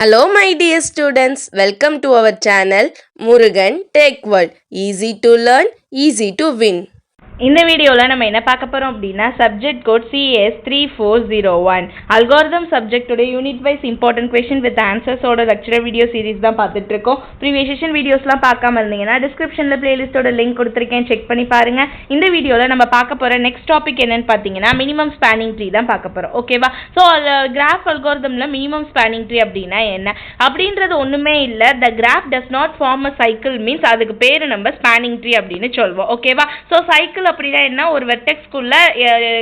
Hello my dear students, welcome to our channel Murugan Tech World. Easy to learn, easy to win. இந்த வீடியோவில் நம்ம என்ன பார்க்க போகிறோம் அப்படின்னா சப்ஜெக்ட் கோட் CS3401 அல்காரிதம் சப்ஜெக்டோட unit wise important question with ஆன்சர்ஸோட லெக்சரர் வீடியோ சீரிஸ் தான் பார்த்துட்டு இருக்கோம். ப்ரீவியஸ் செஷன் வீடியோஸ்லாம் பார்க்காம இருந்தீங்கன்னா டிஸ்கிரிப்ஷனில் பிளேலிஸ்ட்டோட லிங்க் கொடுத்துருக்கேன், செக் பண்ணி பாருங்க. இந்த வீடியோவில் நம்ம பார்க்க போகிற நெக்ஸ்ட் டாபிக் என்னன்னு பார்த்தீங்கன்னா மினிமம் ஸ்பேனிங் ட்ரீ தான் பார்க்க போகிறோம். ஓகேவா? ஸோ கிராஃப் அல்காரிதமில் மினிமம் ஸ்பேனிங் ட்ரீ அப்படின்னா என்ன அப்படின்றது ஒன்றுமே இல்லை. The graph does not form a cycle means அதுக்கு பேர் நம்ம ஸ்பேனிங் ட்ரீ அப்படின்னு சொல்வோம். ஓகேவா? ஸோ சைக்கிள் அப்படின்னா என்ன, ஒரு வெர்டெக்ஸ்குள்ள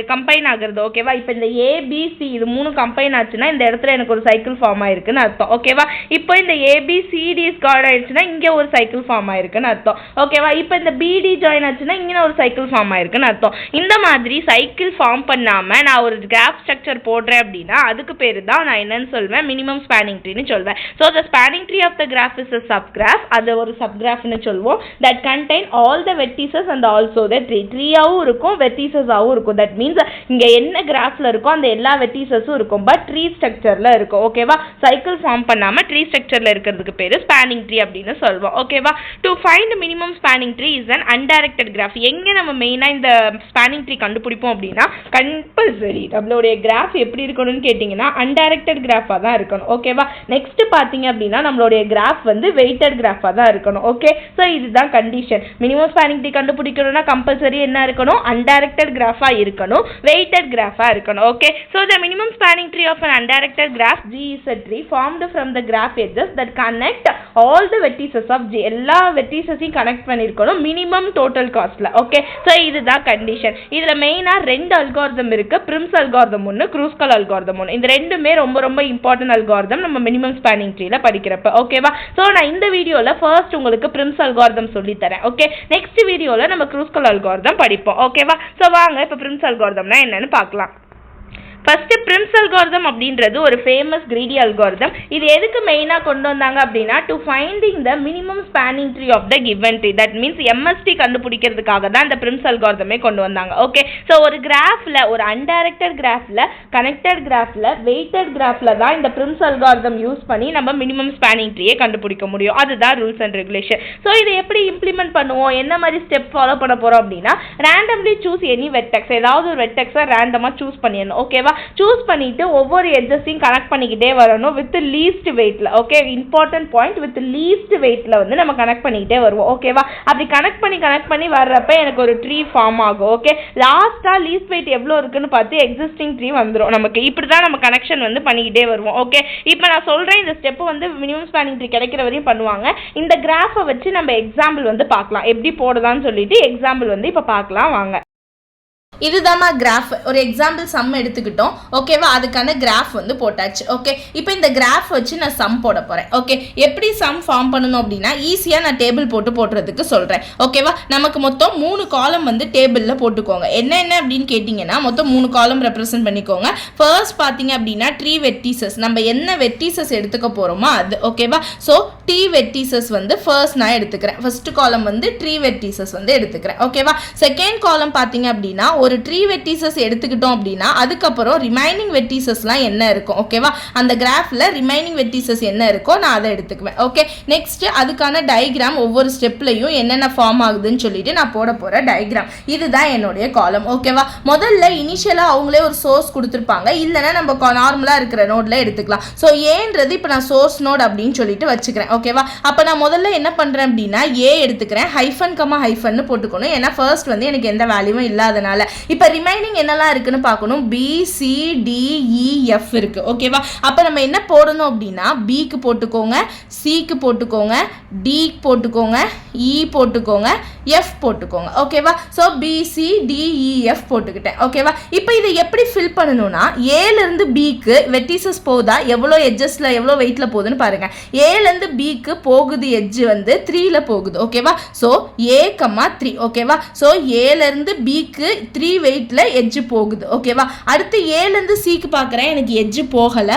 கம்பைன் ஆகுறது. ஓகேவா? இப்போ இந்த ஏபிசி இது மூணு கம்பைன் ஆச்சுன்னா இந்த இடத்துல எனக்கு ஒரு சைக்கிள் ஃபார்ம் ஆயிருக்குன்னு அர்த்தம். ஓகேவா? இப்போ இந்த ஏபிசிடி ஸ்கார்ட் ஆயிடுச்சுன்னா இங்கே ஒரு சைக்கிள் ஃபார்ம் ஆயிருக்குன்னு அர்த்தம். ஓகேவா? இப்போ இந்த பிடி ஜாயின் ஆச்சுன்னா இங்கே ஒரு சைக்கிள் ஃபார்ம் ஆயிருக்குன்னு அர்த்தம். இந்த மாதிரி சைக்கிள் ஃபார்ம் பண்ணாம நான் ஒரு கிராஃப் ஸ்ட்ரக்சர் போடுறேன் அப்படின்னா அதுக்கு பேரு தான் நான் என்னன்னு சொல்வேன், மினிமம் ஸ்பேனிங் ட்ரீன்னு சொல்வேன். So the spanning tree of the graph is a sub graph. அது ஒரு சப் கிராஃப்னு சொல்வோம். That contain all the vertices and also the ட்ரீயாவும் இருக்கும், வெர்டிசஸாவும் இருக்கும். தட் மீன்ஸ் இங்க என்ன கிராஃப்ல இருக்கோ அந்த எல்லா வெர்டிசஸும் இருக்கும், பட் ட்ரீ ஸ்ட்ரக்சர்ல இருக்கும். ஓகேவா? சைக்கிள் ஃபார்ம் பண்ணாம ட்ரீ ஸ்ட்ரக்சர்ல இருக்கிறதுக்கு பேரு ஸ்பேனிங் ட்ரீ அப்படின்னு சொல்வோம். ஓகேவா? To find minimum spanning tree is an undirected graph. எங்க நம்ம மெயினா இந்த ஸ்பேனிங் ட்ரீ கண்டுபிடிப்போம் அப்படின்னா கம்பல்சரி நம்மளுடைய கிராஃப் எப்படி இருக்கணும்னு கேட்டீங்கன்னா அன்டைரக்டட் கிராஃபா தான் இருக்கணும். ஓகேவா? நெக்ஸ்ட் பாத்தீங்க அப்படின்னா நம்மளுடைய கிராஃப் வந்து வெயிட்டட் கிராஃபா தான் இருக்கணும். ஓகே, ஸோ இதுதான் கண்டிஷன். மினிமம் ஸ்பேனிங் ட்ரீ கண்டுபிடிக்கணும்னா கம்பல்சரி என்ன இருக்கணும், undirected graph இருக்கணும், weighted graph இருக்கணும். Okay, so the minimum spanning tree of an undirected graph G is a tree formed from the graph edges that connect all the vertices of G. எல்லா வெர்டிசஸையும் connect பண்ணிருக்கணும் minimum total காஸ்ட்ல. Okay, so இதுதான் condition. இதுல மெயினா ரெண்டு algorithm இருக்கு, பிரிம்ஸ் algorithm ஒன்னு, க்ரூஸ்கல் algorithm ஒன்னு. இந்த ரெண்டுமே ரொம்ப ரொம்ப இம்பார்ட்டன்ட் அல்காரிதம் நம்ம மினிமம் ஸ்பேனிங் ட்ரீல படிக்கிறப்ப. ஓகேவா? சோ நான் இந்த வீடியோல ஃபர்ஸ்ட் உங்களுக்கு பிரிம்ஸ் அல்காரிதம் சொல்லி தரேன். ஓகே, நெக்ஸ்ட் வீடியோல நம்ம க்ரூஸ்கல் அல்காரிதம் படிப்போம். ஓகேவா? சோ வாங்க இப்ப பிரிம்ஸ் அல்காரிதம்னா என்னன்னு பார்க்கலாம். ஃபர்ஸ்ட் பிரிம்ஸ் அல்காரிதம் அப்படின்றது ஒரு ஃபேமஸ் கிரீடி அல்காரிதம். இது எதுக்கு மெயினா கொண்டு வந்தாங்க அப்படின்னா to finding the minimum spanning tree of the given tree. That means MST கண்டுபிடிக்கிறதுக்காக தான் இந்த பிரிம்ஸ் அல்காரிதமே கொண்டு வந்தாங்க. ஓகே, ஸோ ஒரு கிராஃப்ல, ஒரு அன்டைரக்டட் கிராஃப்ல, கனெக்டட் கிராஃப்ல, வெயிட்டட் கிராஃப்ல தான் இந்த பிரிம்ஸ் அல்காரிதம் யூஸ் பண்ணி நம்ம மினிமம் ஸ்பேனிங் ட்ரீயை கண்டுபிடிக்க முடியும். அதுதான் ரூல்ஸ் அண்ட் ரெகுலேஷன். ஸோ இதை எப்படி இம்ப்ளிமெண்ட் பண்ணுவோம், என்ன மாதிரி ஸ்டெப் ஃபாலோ பண்ண போறோம் அப்படின்னா ரேண்டம்லி சூஸ் எனி வெர்டெக்ஸ், ஏதாவது ஒரு வெர்டெக்ஸை ரேண்டமா சூஸ் பண்ணிடணும். ஓகேவா? சூஸ் பண்ணிட்டு ஒவ்வொரு எட்ஜஸையும் கனெக்ட் பண்ணிக்கிட்டே வரணும் வித் லீஸ்ட் வெயிட்ல. Okay, important point, with least வெயிட்ல வந்து நம்ம கனெக்ட் பண்ணிக்கிட்டே வருவோம். ஓகேவா? அப்படி கனெக்ட் பண்ணி வர்றப்ப எனக்கு ஒரு ட்ரீ ஃபார்ம் ஆகும். ஓகே, லாஸ்டா லீஸ்ட் வெயிட் எவ்வளவு இருக்குன்னு பார்த்து எக்ஸிஸ்டிங் ட்ரீ வந்துடும் நமக்கு. இப்படிதான் நம்ம கனெக்ஷன் வந்து பண்ணிக்கிட்டே வருவோம். ஓகே, இப்போ நான் சொல்றேன் இந்த ஸ்டெப் வந்து மினிமம் ஸ்பேனிங் ட்ரீ கிடைக்கிற வரையும் பண்ணுவாங்க. இந்த கிராஃபை வச்சு நம்ம எக்ஸாம்பிள் வந்து பார்க்கலாம், எப்படி போடுதான்னு சொல்லிட்டு எக்ஸாம்பிள் வந்து இப்போ பார்க்கலாம் வாங்க. இதுதான் கிராஃப். ஒரு எக்ஸாம்பிள் சம் எடுத்துக்கிட்டோம். ஓகேவா? அதுக்கான கிராஃப் வந்து போட்டாச்சு. ஓகே, இப்போ இந்த கிராஃப் வச்சு நான் சம் போட போறேன். ஓகே, எப்படி சம் ஃபார்ம் பண்ணணும் அப்படின்னா ஈஸியாக நான் டேபிள் போடுறதுக்கு சொல்றேன். ஓகேவா? நமக்கு மொத்தம் 3 காலம் வந்து டேபிள்ல போட்டுக்கோங்க. என்ன அப்படின்னு கேட்டிங்கன்னா மொத்தம் 3 காலம் ரெப்ரசென்ட் பண்ணிக்கோங்க. ஃபர்ஸ்ட் பார்த்தீங்க அப்படின்னா ட்ரீ வெர்டிசஸ், நம்ம என்ன வெர்டிசஸ் எடுத்துக்க போறோமோ அது. ஓகேவா? ஸோ ட்ரீ வெர்டிசஸ் வந்து ஃபர்ஸ்ட் நான் எடுத்துக்கிறேன். ஃபர்ஸ்ட் காலம் வந்து ட்ரீ வெர்டிசஸ் வந்து எடுத்துக்கிறேன். ஓகேவா? செகண்ட் காலம் பார்த்தீங்க அப்படின்னா ஒரு ட்ரீ வெர்டிசஸ் எடுத்துக்கிட்டோம் அப்படின்னா அதுக்கப்புறம் ரிமைனிங் வெர்டிசஸ்லாம் என்ன இருக்கும். ஓகேவா? அந்த கிராஃப்ல ரிமைனிங் வெர்டிசஸ் என்ன இருக்கோ நான் அதை எடுத்துக்குவேன். ஓகே, நெக்ஸ்ட் அதுக்கான டயக்ராம் ஒவ்வொரு ஸ்டெப்லையும் என்னென்ன ஃபார்ம் ஆகுதுன்னு சொல்லிட்டு நான் போட போற டயக்ராம். இதுதான் என்னுடைய காலம். ஓகேவா? முதல்ல இனிஷியலா அவங்களே ஒரு சோர்ஸ் கொடுத்துருப்பாங்க, இல்லைன்னா நம்ம நார்மலா இருக்கிற நோட்ல எடுத்துக்கலாம். ஸோ ஏன்றது இப்போ நான் சோர்ஸ் நோட் அப்படின்னு சொல்லிட்டு வச்சுக்கிறேன். ஓகேவா? அப்போ நான் முதல்ல என்ன பண்றேன் அப்படின்னா ஏ எடுத்துக்கிறேன், ஹைஃபன் கமா ஹைஃபன் போட்டுக்கணும். ஏன்னா ஃபர்ஸ்ட் வந்து எனக்கு எந்த வேல்யூவும் இல்லாதனால. இப்போ ரிமைனிங் என்னெல்லாம் இருக்குன்னு பார்க்கணும். B C D E F இருக்கு. ஓகேவா? அப்போ நம்ம என்ன போடணும் அப்படின்னா பிக்கு போட்டுக்கோங்க, சிக்கு போட்டுக்கோங்க, டிக்கு போட்டுக்கோங்க, இ போட்டுக்கோங்க, எஃப் போட்டுக்கோங்க. ஓகேவா? So B C D E F போட்டுக்கிட்டேன். ஓகேவா? இப்போ இதை எப்படி ஃபில் பண்ணணும்னா ஏலேருந்து பிக்கு வெர்டிசஸ் போகுதா, எவ்வளோ எட்ஜஸ்ல எவ்வளோ வெயிட்ல போகுதுன்னு பாருங்க. ஏலேருந்து பிக்கு போகுது எட்ஜ் வந்து 3ல போகுது. ஓகேவா? ஸோ ஏ கமா 3. ஓகேவா? ஸோ ஏலேருந்து பிக்கு 3 பி வெயிட்டில் எட்ஜு போகுது. ஓகேவா, அடுத்து ஏலேருந்து சிக்கு பார்க்குறேன், எனக்கு எட்ஜு போகலை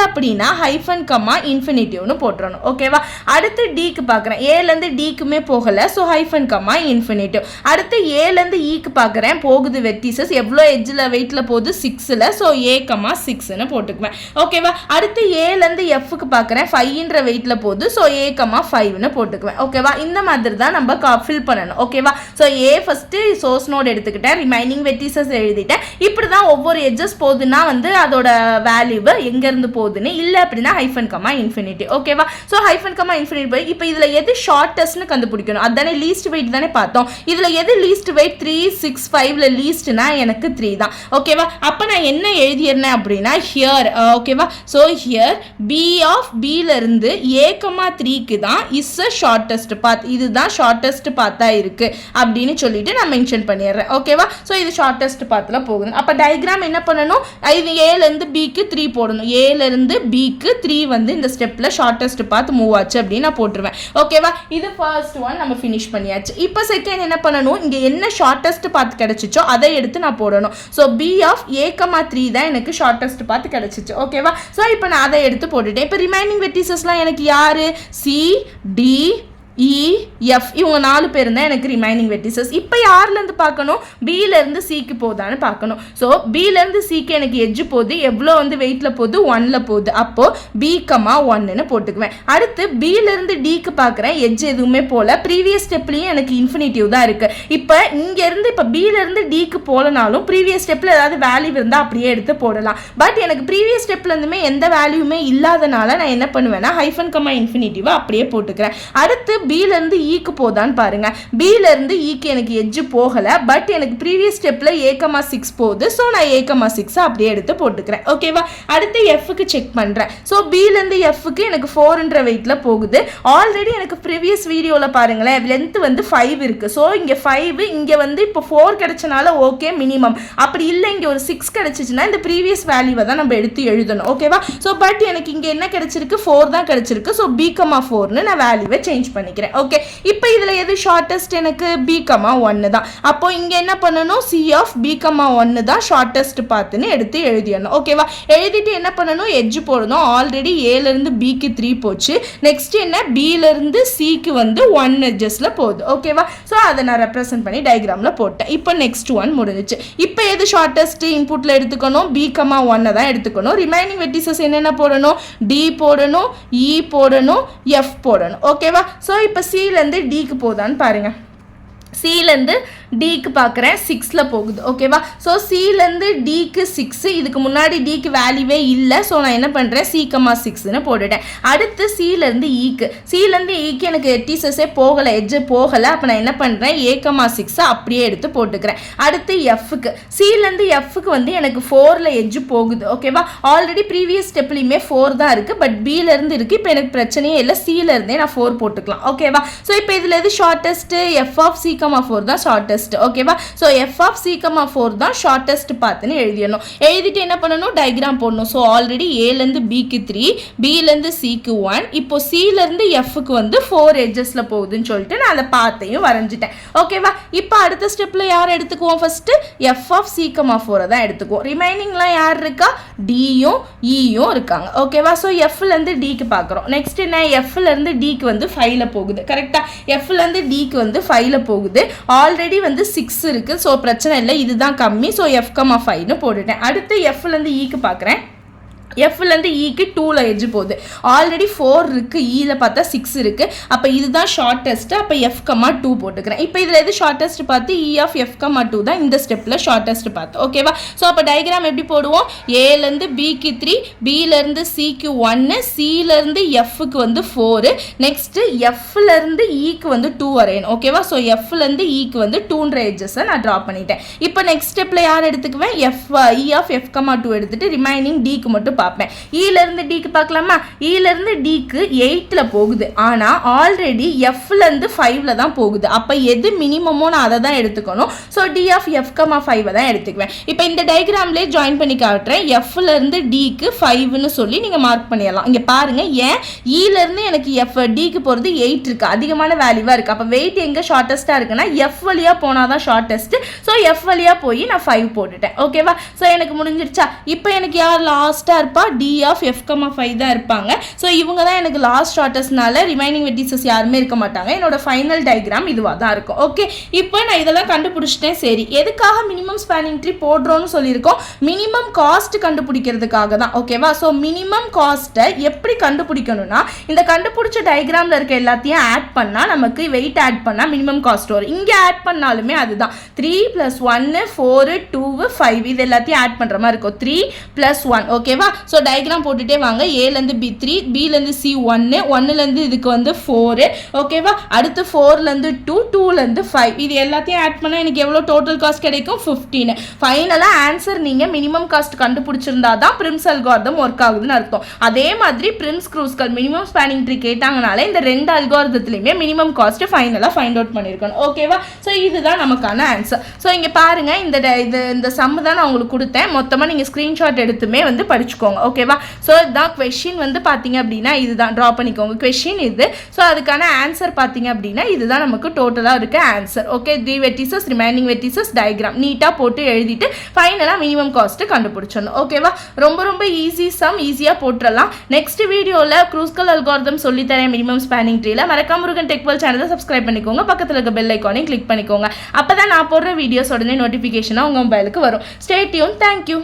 அப்படின்னா ஹைஃபன் கமா இன்ஃபினிட்டிவ்னு போட்டுறணும். ஓகேவா, அடுத்து டிக்கு பார்க்குறேன், ஏலேருந்து டிக்குமே போகலை, ஸோ ஹைஃபன் கமா இன்ஃபினிட்டிவ். அடுத்து ஏலேருந்து ஈக்கு பார்க்குறேன், போகுது வெர்டிசஸ், எவ்வளோ எட்ஜில் வெயிட்டில் போகுது 6ல், ஸோ ஏ கமா 6ன்னு போட்டுக்குவேன். ஓகேவா, அடுத்து ஏலேருந்து எஃப்க்கு பார்க்குறேன், 5ன்ற வெயிட்டில் போகுது, ஸோ ஏ கமா 5ன்னு போட்டுக்குவேன். ஓகேவா, இந்த மாதிரி தான் நம்ம ஃபில் பண்ணணும். ஓகேவா, ஸோ ஏ ஃபஸ்ட்டு சோர்ஸ் நோட் எடுத்துக்கிட்டேன், ரிமைனிங் வெர்டிசஸ் எழுதிட்டேன். இப்படி தான் ஒவ்வொரு எட்ஜஸ் போகுதுன்னா வந்து அதோட வேல்யூ எங்கேருந்து போகுதுன்னு, இல்லை அப்படின்னா ஹைஃபன் கமா இன்ஃபினிட்டி. ஓகேவா, ஸோ ஹைஃபன் கமா இன்ஃபினிட்டி போய் இப்போ இதில் எது ஷார்ட்டஸ்ட்னு கண்டுபிடிக்கணும். அதுதானே லீஸ்ட் வெயிட் தானே பார்த்தோம். இதில் எது லீஸ்ட் வெயிட் 3, 6, 5ல் லீஸ்ட்னா எனக்கு 3 தான். ஓகேவா, அப்போ நான் என்ன எழுதியிருந்தேன் அப்படின்னா ஹியர். ஓகேவா, ஸோ ஹியர் பி ஆஃப் பியிலிருந்து ஏ கமா 3க்கு தான் இஸ் அ ஷார்ட்டஸ்ட் பாத், இதுதான் ஷார்ட்டஸ்ட் பாத்தா இருக்கு அப்படின்னு சொல்லிட்டு நான் மென்ஷன் பண்ணிடுறேன். ஓகேவா, ஸோ இது ஷார்ட்டஸ்ட் பாத்தில் போகுது. அப்போ டயக்ராம் என்ன பண்ணணும், இது ஏலேருந்து பிக்கு 3 போடணும். ஏலேருந்து பிக்கு 3 வந்து இந்த ஸ்டெப்பில் ஷார்ட்டஸ்ட் பாத் மூவ் ஆச்சு அப்படின்னு நான் போட்டுருவேன். ஓகேவா, இது ஃபர்ஸ்ட் ஒன் நம்ம ஃபினிஷ் பண்ணியாச்சு. இப்போ செகண்ட் என்ன பண்ணணும், இங்கே என்ன ஷார்ட்டஸ்ட் பாத் கிடைச்சிச்சோ அதை எடுத்து நான் போடணும். So B of A comma 3 தான் எனக்கு ஷார்ட்டஸ்ட் பாத் கிடைச்சிச்சு. ஓகேவா, ஸோ இப்போ நான் அதை எடுத்து போட்டுட்டேன். இப்போ ரிமைனிங் வெர்டிசஸ்லாம் எனக்கு யாரு, சி, டி, இ, எஃப், இவங்க 4 பேர் தான் எனக்கு ரிமைனிங் வெர்டிசஸ். இப்போ யார்லேருந்து பார்க்கணும், பியிலேருந்து சிக்கு போதான்னு பார்க்கணும். ஸோ பியிலேருந்து சிக்கு எனக்கு எட்ஜு போகுது, எவ்வளோ வந்து வெயிட்டில் போகுது, 1ல் போகுது. அப்போது பி கமா 1ன்னு போட்டுக்குவேன். அடுத்து பியிலேருந்து டிக்கு பார்க்குறேன், எட்ஜ் எதுவுமே போகல, ப்ரீவியஸ் ஸ்டெப்லேயும் எனக்கு இன்ஃபினிட்டிவ் தான் இருக்குது. இப்போ இங்கேருந்து இப்போ பியிலேருந்து டிக்கு போகலனாலும் ப்ரீவியஸ் ஸ்டெப்பில் ஏதாவது வேல்யூ இருந்தால் அப்படியே எடுத்து போடலாம். பட் எனக்கு ப்ரீவியஸ் ஸ்டெப்லேருந்துமே எந்த வேல்யூமே இல்லாதனால நான் என்ன பண்ணுவேன்னா ஹைஃபன் கமா இன்ஃபினிட்டிவை அப்படியே போட்டுக்கிறேன். அடுத்து பியிலேருந்து ஈக்கு போதான்னு பாருங்க. பியிலேருந்து ஈக்கு எனக்கு எட்ஜு போகலை, பட் எனக்கு ப்ரீவியஸ் ஸ்டெப்பில் ஏ கமா 6 போகுது, ஸோ நான் ஏ கமா 6 அப்படியே எடுத்து போட்டுக்கிறேன். ஓகேவா, அடுத்து எஃப்க்கு செக் பண்ணுறேன். ஸோ பியிலேருந்து எஃப்க்கு எனக்கு 4ன்ற வெயிட்டில் போகுது. ஆல்ரெடி எனக்கு ப்ரீவியஸ் வீடியோவில் பாருங்களேன் லென்த் வந்து 5 இருக்குது. ஸோ இங்கே 5, இங்கே வந்து இப்போ 4 கிடைச்சனால ஓகே மினிமம், அப்படி இல்லை இங்கே ஒரு 6 கிடைச்சிச்சுன்னா இந்த ப்ரீவியஸ் வேல்யூவை தான் நம்ம எடுத்து எழுதணும். ஓகேவா, ஸோ பட் எனக்கு இங்கே என்ன கிடைச்சிருக்கு, 4 தான் கிடைச்சிருக்கு. ஸோ பி கமா 4ன்னு நான் வேல்யூவை சேஞ்ச் பண்ணிக்கிறேன். ஓகே, இப்போ இதில் எது ஷார்ட்டஸ்ட், எனக்கு பி கமா 1 தான். அப்போ இங்கே என்ன பண்ணணும், சி ஆஃப் பி கமா 1 தான் ஷார்ட்டஸ்ட் பார்த்துன்னு எடுத்து எழுதிடணும். ஓகேவா, எழுதிட்டு என்ன பண்ணணும், எட்ஜு போடணும். ஆல்ரெடி ஏலேருந்து பிக்கு 3 போச்சு. நெக்ஸ்ட் என்ன, பியிலேருந்து சிக்கு வந்து 1 எட்ஜஸில் போகுது. ஓகேவா, ஸோ அதை நான் ரெப்ரசென்ட் பண்ணி டயக்ராமில் போட்டேன். இப்போ நெக்ஸ்ட் ஒன் முடிஞ்சிச்சு. இப்போ எது ஷார்ட்டஸ்ட் இன்புட்டில் எடுத்துக்கணும், பி கமா 1 தான் எடுத்துக்கணும். ரிமைனிங் வெர்டிசஸ் என்னென்ன போடணும், டி போடணும், இ போடணும், எஃப் போடணும். ஓகேவா, ஸோ இப்போ சிலேருந்து டிக்கு போதான்னு பாருங்கள். சிலேருந்து டிக்கு பார்க்குறேன், 6ல் போகுது. ஓகேவா, ஸோ சிலேருந்து டிக்கு 6, இதுக்கு முன்னாடி டிக்கு வேல்யூவே இல்லை. ஸோ நான் என்ன பண்ணுறேன், சி கமா 6ன்னு போட்டுட்டேன். அடுத்து சிலேருந்து ஈக்கு எனக்கு வெர்டிசஸே போகலை, எட்ஜு போகலை. அப்போ நான் என்ன பண்ணுறேன், ஏ கமா 6 அப்படியே எடுத்து போட்டுக்கிறேன். அடுத்து எஃப்க்கு, சிலேருந்து எஃப்க்கு வந்து எனக்கு 4ல் எட்ஜு போகுது. ஓகேவா, ஆல்ரெடி ப்ரீவியஸ் ஸ்டெப்லையுமே 4 தான் இருக்குது, பட் பியிலேருந்து இருக்குது. இப்போ எனக்கு பிரச்சனையே இல்லை, சிலேருந்தே நான் 4 போட்டுக்கலாம். ஓகேவா, ஸோ இப்போ இதில் எது shortest, F of C comma 4 தான் ஷார்ட்டஸ்ட். ஓகேவா, so F of C comma 4 தான் ஷார்ட்டஸ்ட் பார்த்துன்னு எழுதிடணும். எழுதிட்டு என்ன பண்ணணும், டயக்ராம் போடணும். ஸோ ஆல்ரெடி ஏலேருந்து பிக்கு 3, பியிலேருந்து சிக்கு 1, இப்போ சிலேருந்து எஃப்க்கு வந்து 4 எட்ஜஸில் போகுதுன்னு சொல்லிட்டு நான் அதை பார்த்தையும் வரைஞ்சிட்டேன். ஓகேவா, இப்போ அடுத்த ஸ்டெப்பில் யார் எடுத்துக்குவோம், first F of C comma 4 தான் எடுத்துக்குவோம். ரிமைனிங்லாம் யார் இருக்கா, டியும் இயும் இருக்காங்க. ஓகேவா, ஸோ எஃப்லேருந்து டிக்கு பார்க்குறோம். நெக்ஸ்ட் என்ன, எஃப்லேருந்து டிக்கு வந்து 5ல் போகுது. கரெக்டாக, எஃப்லேருந்து டிக்கு வந்து 5ல் போகுது. ஆல்ரெடி வந்து 6 இருக்குது, ஸோ பிரச்சனை இல்லை, இதுதான் கம்மி. ஸோ எஃப் கமா 5ன்னு போட்டுட்டேன். அடுத்து எஃப்லேருந்து ஈக்கு பார்க்குறேன். எஃப்லேருந்து ஈக்கு 2ல் எட்ஜு போகுது. ஆல்ரெடி 4 இருக்குது, ஈயில் பார்த்தா 6 இருக்குது. அப்போ இதுதான் ஷார்ட்டஸ்ட்டு. அப்போ எஃப் கமா 2 போட்டுக்கிறேன். இப்போ இதில் எது ஷார்ட்டஸ்ட் பார்த்து, இ ஆஃப் எஃப் கமா 2 தான் இந்த ஸ்டெப்பில் ஷார்ட்டஸ்ட் பார்த்து. ஓகேவா, ஸோ அப்போ டயக்ராம் எப்படி போடுவோம், ஏலேருந்து பிக்கு 3, பியிலேருந்து சிக்கு 1, சிலேருந்து எஃப்க்கு வந்து 4, நெக்ஸ்ட்டு எஃப்லேருந்து ஈக்கு வந்து 2 வரையணும். ஓகேவா, ஸோ எஃப்லேருந்து ஈக்கு வந்து 2ன்ற எட்ஜஸை நான் ட்ரா பண்ணிட்டேன். இப்போ நெக்ஸ்ட் ஸ்டெப்பில் யார் எடுத்துக்குவேன், இ ஆஃப் எஃப் கமா 2 எடுத்துகிட்டு ரிமைனிங் டிக்கு மட்டும் பார்ப்பேன். ஈலேருந்து டிக்கு பார்க்கலாமா? ஈலேருந்து டிக்கு 8ல் போகுது, ஆனால் ஆல்ரெடி எஃப்லேருந்து 5ல் தான் போகுது. அப்போ எது மினிமமோ நான் அதை தான் எடுத்துக்கணும். So D of F comma 5 தான் எடுத்துக்குவேன். இப்போ இந்த டயக்ராம்லேயே ஜாயின் பண்ணி காட்டுறேன். எஃப்லேருந்து டிக்கு 5ன்னு சொல்லி நீங்கள் மார்க் பண்ணிடலாம். இங்கே பாருங்கள், ஏன் ஈலேருந்து எனக்கு எஃப் டிக்கு போகிறது 8 இருக்குது, அதிகமான வேல்யூவாக இருக்குது. அப்போ வெயிட் எங்கே ஷார்ட்டஸ்ட்டாக இருக்குன்னா எஃப் வழியாக போனால் தான் ஷார்ட்டஸ்ட்டு. ஸோ எஃப் வழியாக போய் நான் 5 போட்டுட்டேன். ஓகேவா? ஸோ எனக்கு முடிஞ்சிருச்சா? இப்போ எனக்கு யார் லாஸ்ட்டாக இருப்பா? டி ஆஃப் எஃப் கமா 5 தான் இருப்பாங்க. ஸோ இவங்க தான் எனக்கு லாஸ்ட் ஷார்ட்டஸ்ட்னால ரிமைனிங் வெர்டிசஸ் யாருமே இருக்க மாட்டாங்க. என்னோட ஃபைனல் டயக்ராம் இதுவாக தான் இருக்கும். ஓகே, இப்போ நான் இதெல்லாம் கண்டுபிடிச்சிட்டேன். சரி, எதுக்காக மினிமம் ஸ்பேனிங் ட்ரீ போடுறோன்னு சொல்லியிருக்கோம்? மினிமம் காஸ்ட் கண்டுபிடிக்கிறதுக்காக தான். ஓகேவா? ஸோ மினிமம் காஸ்ட்டை எப்படி கண்டுபிடிக்கணும்னா, இந்த கண்டுபிடிச்ச டயக்ராமில் இருக்க எல்லாத்தையும் ஆட் பண்ணால் நமக்கு வெயிட் ஆட் பண்ணால் மினிமம் காஸ்ட் வரும். இங்கே ஆட் பண்ணாலுமே அதுதான் 3 + 1 4 2 5 இது எல்லாத்தையும் ஆட் பண்ணுற மாதிரி இருக்கும். 3 + 1. ஓகேவா? ஸோ டயக்ராம் போட்டுகிட்டே வாங்க. ஏலேருந்து பி 3, பிலேருந்து சி 1, 1லேருந்து இதுக்கு வந்து 4. ஓகேவா? அடுத்து 4லேருந்து 2, 2லேருந்து 5 இது எல்லாத்தையும் ஆட் பண்ணால் எனக்கு எவ்வளோ டோட்டல் காஸ்ட் கிடைக்கும்? 15. ஃபைனலாக ஆன்சர் நீங்கள் மினிமம் காஸ்ட் கண்டுபிடிச்சிருந்தா தான் பிரிம்ஸ் அல்காரிதம் ஒர்க் ஆகுதுன்னு அர்த்தம். அதே மாதிரி பிரிம்ஸ் க்ரூஸ்கல் மினிமம் ஸ்பேனிங் ட்ரீ கேட்டாங்கனாலே இந்த 2 அல்காரிதத்துலையுமே மினிமம் காஸ்ட் ஃபைனலாக ஃபைண்ட் அவுட் பண்ணியிருக்கணும். ஓகேவா? ஸோ இதுதான் நமக்கான ஆன்சர். ஸோ இங்கே பாருங்கள், இந்த சம்மு தான் நான் உங்களுக்கு கொடுத்தேன். மொத்தமாக நீங்கள் ஸ்க்ரீன்ஷாட் எடுத்துமே வந்து படிச்சுக்கோங்க. ஓகேவா? ஸோ இதுதான் கொஷின் வந்து பார்த்தீங்க அப்படின்னா இதுதான் ட்ரா பண்ணிக்கோங்க. கொஷின் இது. ஸோ அதுக்கான ஆன்சர் பார்த்தீங்க அப்படின்னா இதுதான் நமக்கு டோட்டலாக இருக்க answer. Okay, 3 vertices remaining vertices diagram நீட்டாக போட்டு எழுதிட்டு ஃபைனலாக மினிமம் காஸ்ட்டு கண்டுபிடிச்சிடணும். ஓகேவா? ரொம்ப ரொம்ப ஈஸி சம், ஈஸியாக போட்டுடலாம். நெக்ஸ்ட் வீடியோவில் க்ரூஸ்கல் அல்காரிதம் சொல்லித்தரேன் மினிமம் ஸ்பேனிங் ட்ரீல. மறக்காம முருகன் டெக்வல் சேனலை சப்ஸ்கிரைப் பண்ணிக்கோங்க. பக்கத்தில் இருக்க பெல் ஐக்கானையும் கிளிக் பண்ணிக்கோங்க. அப்போ தான் நான் போடுற வீடியோஸ் உடனே நோட்டிஃபிகேஷனாக உங்கள் மொபைலுக்கு வரும். Stay tune. தேங்க்யூ.